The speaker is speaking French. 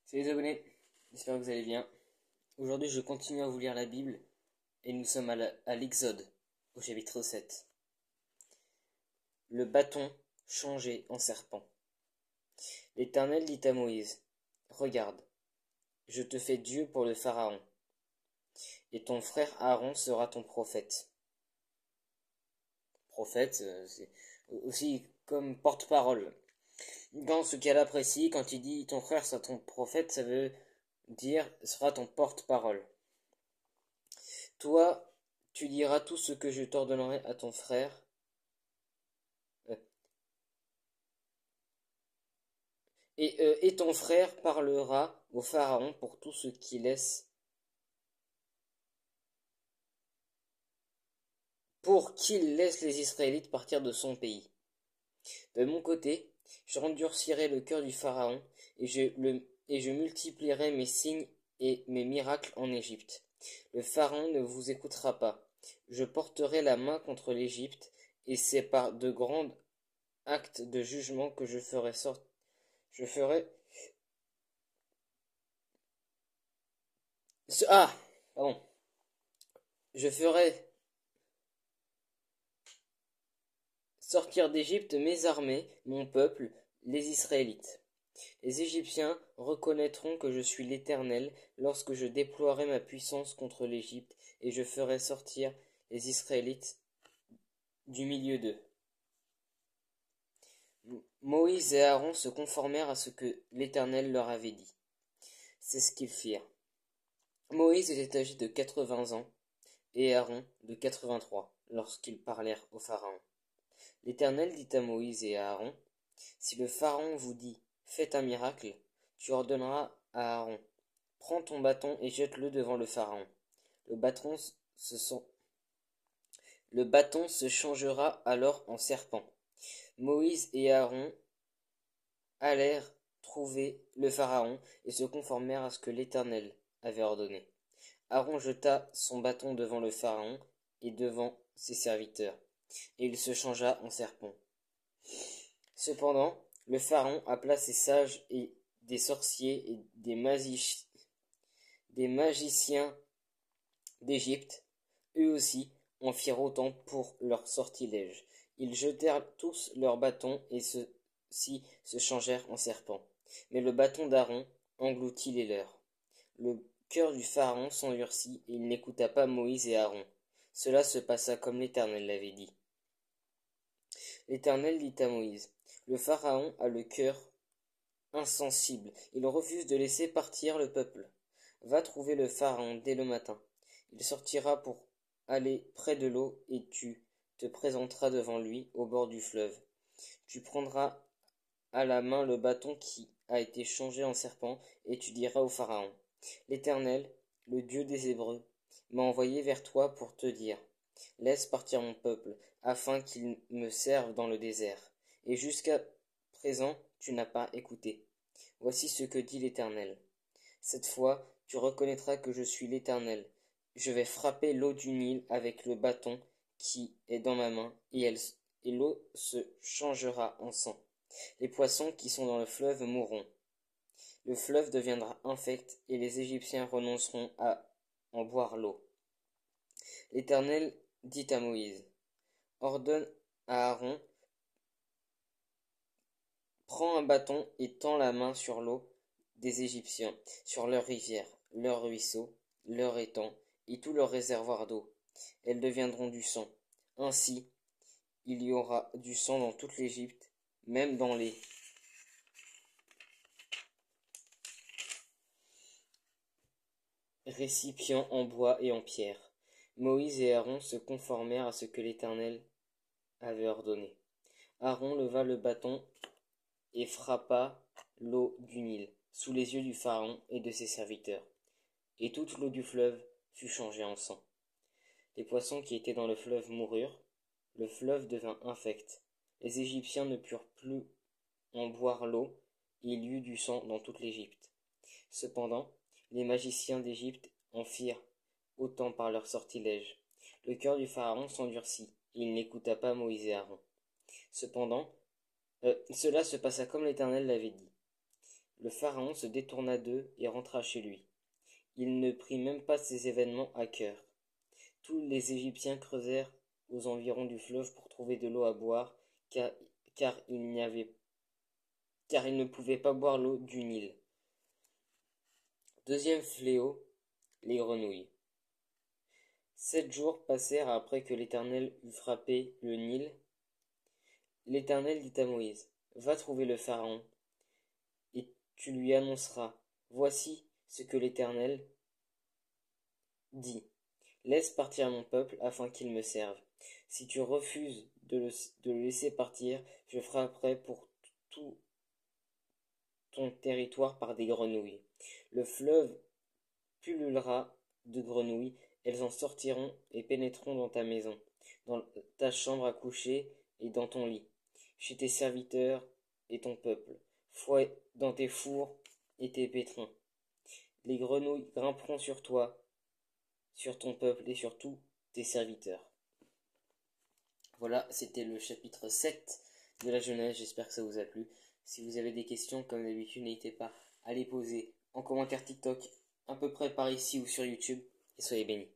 Salut les abonnés, j'espère que vous allez bien. Aujourd'hui je continue à vous lire la Bible et nous sommes à l'Exode, au chapitre 7. Le bâton changé en serpent. L'Éternel dit à Moïse, regarde, je te fais Dieu pour le Pharaon, et ton frère Aaron sera ton prophète. Prophète, c'est aussi comme porte-parole. Dans ce cas-là précis, quand il dit ton frère sera ton prophète, ça veut dire sera ton porte-parole. Toi, tu diras tout ce que je t'ordonnerai à ton frère. Et ton frère parlera au Pharaon pour tout ce qui laisse, pour qu'il laisse les Israélites partir de son pays. De mon côté, je endurcirai le cœur du Pharaon, et je multiplierai mes signes et mes miracles en Égypte. Le Pharaon ne vous écoutera pas. Je porterai la main contre l'Égypte, et c'est par de grands actes de jugement que je ferai pardon. Je ferai sortir d'Égypte mes armées, mon peuple, les Israélites. Les Égyptiens reconnaîtront que je suis l'Éternel lorsque je déploierai ma puissance contre l'Égypte, et je ferai sortir les Israélites du milieu d'eux. Moïse et Aaron se conformèrent à ce que l'Éternel leur avait dit. C'est ce qu'ils firent. Moïse était âgé de 80 ans, et Aaron de 83, lorsqu'ils parlèrent au Pharaon. L'Éternel dit à Moïse et à Aaron, si le Pharaon vous dit, faites un miracle, tu ordonneras à Aaron, prends ton bâton et jette-le devant le Pharaon. Le bâton se changera alors en serpent. Moïse et Aaron allèrent trouver le Pharaon et se conformèrent à ce que l'Éternel avait ordonné. Aaron jeta son bâton devant le Pharaon et devant ses serviteurs, et il se changea en serpent. Cependant, le Pharaon appela ses sages et des sorciers et des magiciens d'Égypte. Eux aussi en firent autant pour leur sortilège. Ils jetèrent tous leurs bâtons et ceux-ci se changèrent en serpents. Mais le bâton d'Aaron engloutit les leurs. Le cœur du Pharaon s'endurcit et il n'écouta pas Moïse et Aaron. Cela se passa comme l'Éternel l'avait dit. L'Éternel dit à Moïse, le Pharaon a le cœur insensible, il refuse de laisser partir le peuple. Va trouver le Pharaon dès le matin. Il sortira pour aller près de l'eau et tu te présenteras devant lui au bord du fleuve. Tu prendras à la main le bâton qui a été changé en serpent et tu diras au Pharaon, l'Éternel, le Dieu des Hébreux, m'a envoyé vers toi pour te dire, laisse partir mon peuple, afin qu'il me serve dans le désert. Et jusqu'à présent, tu n'as pas écouté. Voici ce que dit l'Éternel. Cette fois, tu reconnaîtras que je suis l'Éternel. Je vais frapper l'eau du Nil avec le bâton qui est dans ma main, et l'eau se changera en sang. Les poissons qui sont dans le fleuve mourront. Le fleuve deviendra infect, et les Égyptiens renonceront à en boire l'eau. L'Éternel dit à Moïse, ordonne à Aaron, prends un bâton et tends la main sur l'eau des Égyptiens, sur leurs rivières, leurs ruisseaux, leurs étangs et tous leurs réservoirs d'eau. Elles deviendront du sang. Ainsi, il y aura du sang dans toute l'Égypte, même dans les récipients en bois et en pierre. Moïse et Aaron se conformèrent à ce que l'Éternel avait ordonné. Aaron leva le bâton et frappa l'eau du Nil, sous les yeux du Pharaon et de ses serviteurs. Et toute l'eau du fleuve fut changée en sang. Les poissons qui étaient dans le fleuve moururent, le fleuve devint infect. Les Égyptiens ne purent plus en boire l'eau, et il y eut du sang dans toute l'Égypte. Cependant, les magiciens d'Égypte en firent autant par leur sortilège. Le cœur du Pharaon s'endurcit, et il n'écouta pas Moïse et Aaron. Cependant, cela se passa comme l'Éternel l'avait dit. Le pharaon se détourna d'eux et rentra chez lui. Il ne prit même pas ces événements à cœur. Tous les Égyptiens creusèrent aux environs du fleuve pour trouver de l'eau à boire, car, car il ne pouvaient pas boire l'eau du Nil. Deuxième fléau, les grenouilles. 7 jours passèrent après que l'Éternel eut frappé le Nil. L'Éternel dit à Moïse, va trouver le Pharaon, et tu lui annonceras, voici ce que l'Éternel dit. Laisse partir mon peuple afin qu'il me serve. Si tu refuses de le laisser partir, je frapperai pour tout ton territoire par des grenouilles. Le fleuve pullulera de grenouilles, elles en sortiront et pénétreront dans ta maison, dans ta chambre à coucher et dans ton lit, chez tes serviteurs et ton peuple, dans tes fours et tes pétrins. Les grenouilles grimperont sur toi, sur ton peuple et sur tous tes serviteurs. Voilà, c'était le chapitre 7 de la Genèse, j'espère que ça vous a plu. Si vous avez des questions, comme d'habitude, n'hésitez pas à les poser en commentaire TikTok, à peu près par ici ou sur YouTube, et soyez bénis.